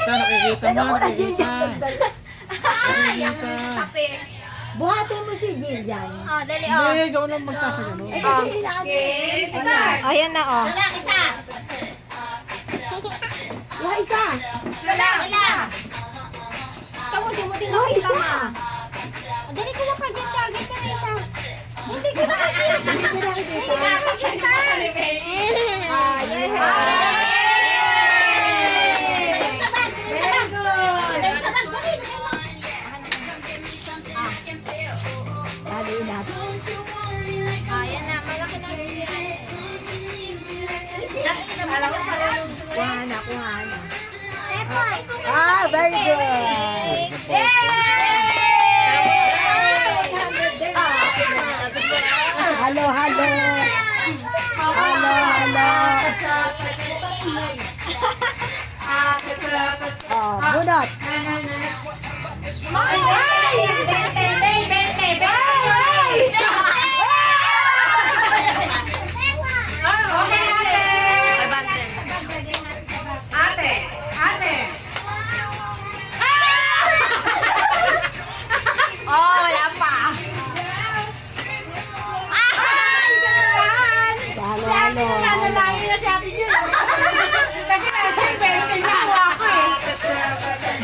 Nakikita mo, nakikita. Buhatin mo si Jillian. Oh, dali, Hindi, ikaw lang magtasa gano'n. Eh kasi inaabot. Start! Ayan na, oh. Isa. Wah, isa. Tamo, di mo din Wah, nakita isa. ma. Dali ko lang kagad ka na isa. Hindi ko nakakita. Hindi ko nakikita. Hindi ka nakakita. Ah, yeah. Lalo na. Ayan na, malaki na siya. Kuhana. Ah, very good. Hello. Oh, bunot. Halo.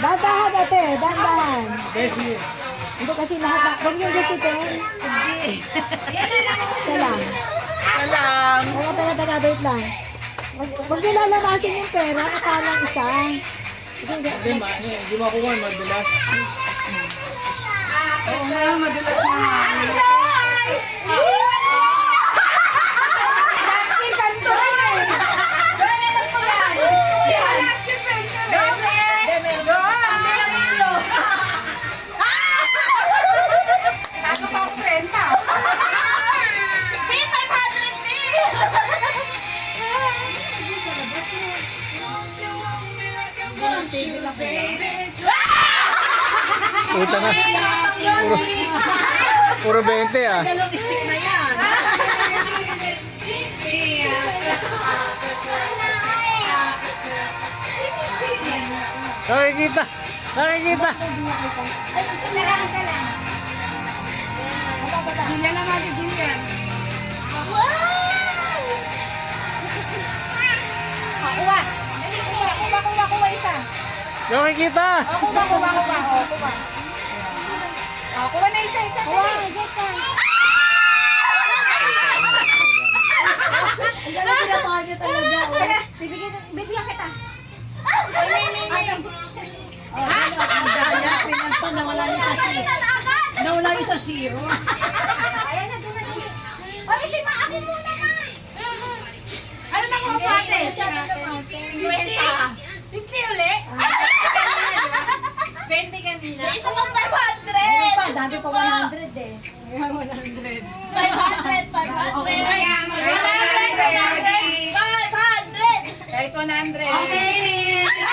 Dandahan ate, dandahan. Bessie. Hindi kasi lahat na. Huwag yung gustutin. Isa lang. Taga, wait lang. Huwag niyo lalamasin yung pera, kapalang isa. Kasi Hindi makuha, madalas. oo nga, madalas na. Puta na. Puro 20 ah. Dalawang stick na yan. Nakikita. Jillian naman si Jillian. Kuha. Kuha isa. Nakikita. Kuha. Kuha na isa. Ang gano'n pinapakal niya talaga. Bibigyan kita. Daya, pinanta, nawala niya sa zero. Nawala niya sa zero. Ayan na, doon na. O, isi ma, ako muna ma. Ano na kung pate? 20 uli? 20 kanina. Isa pang 500! Ano pa, dami pa 100 eh. 500! Kahit 100. Okay, Min! Kahit 100.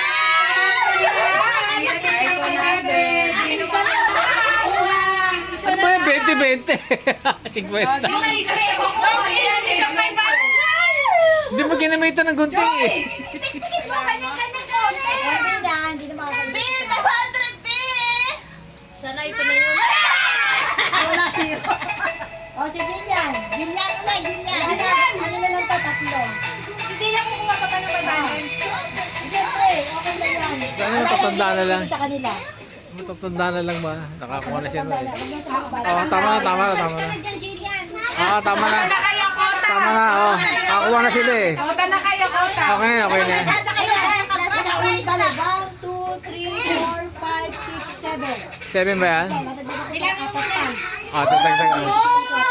Ano ba yung 20-20? 50. Hindi mo ginamitan ng gunting eh. Pikit mo, kanya-kanya konti! Hindi na makakalimutan. Bin, 500 bin! Sana ito na yun. Wala zero. O, si Jillian. Jillian. Ano na lang to, tatlo. Hindi na kukuha pa ka ng 500. Siyempre, okay na yan. Sana yung tatanda na lang. Sa kanila. Matatanda na lang ba? Nakakuha na siya. Wala, wag mo sa mga bata. Oo, tama na. Tama Tama na. Oo, nakakuha na sila eh. Kota na kayo, kota. Okay na. 1, 2, 3, 4, 5, 6, 7. 7 ba yan? Matagdagan ko sa apat pa.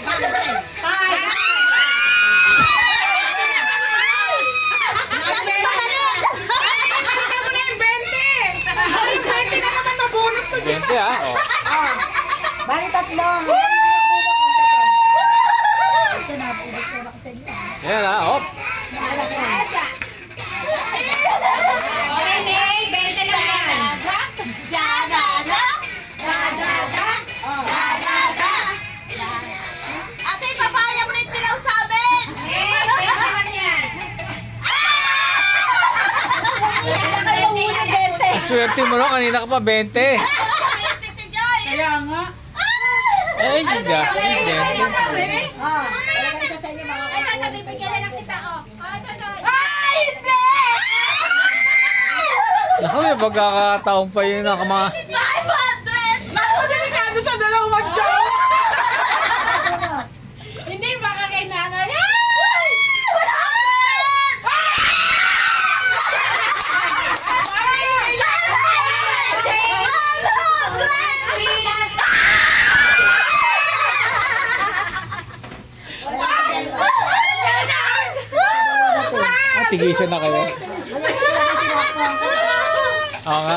Tagdag. Bente ah. Oh. Bali tatlo. Ito na, ubos ko na kasi niya. Yan ah. Hop. Ate, papaya mo rin dilaw sabi! Swerte mo no, kanina ka pa 20. Kaya nga. Ay, siya. Oh, talaga isa sa inyo mga Ito, nabibigyan na lang kita, oh. Ay, hindi! Naku, may pagkakataon pa yun na mga... 500! Ako, delikado sa dalawang mag-jowa. Hindi, baka kay nanay. Ay! 100! Tigisan na kayo. Oo nga.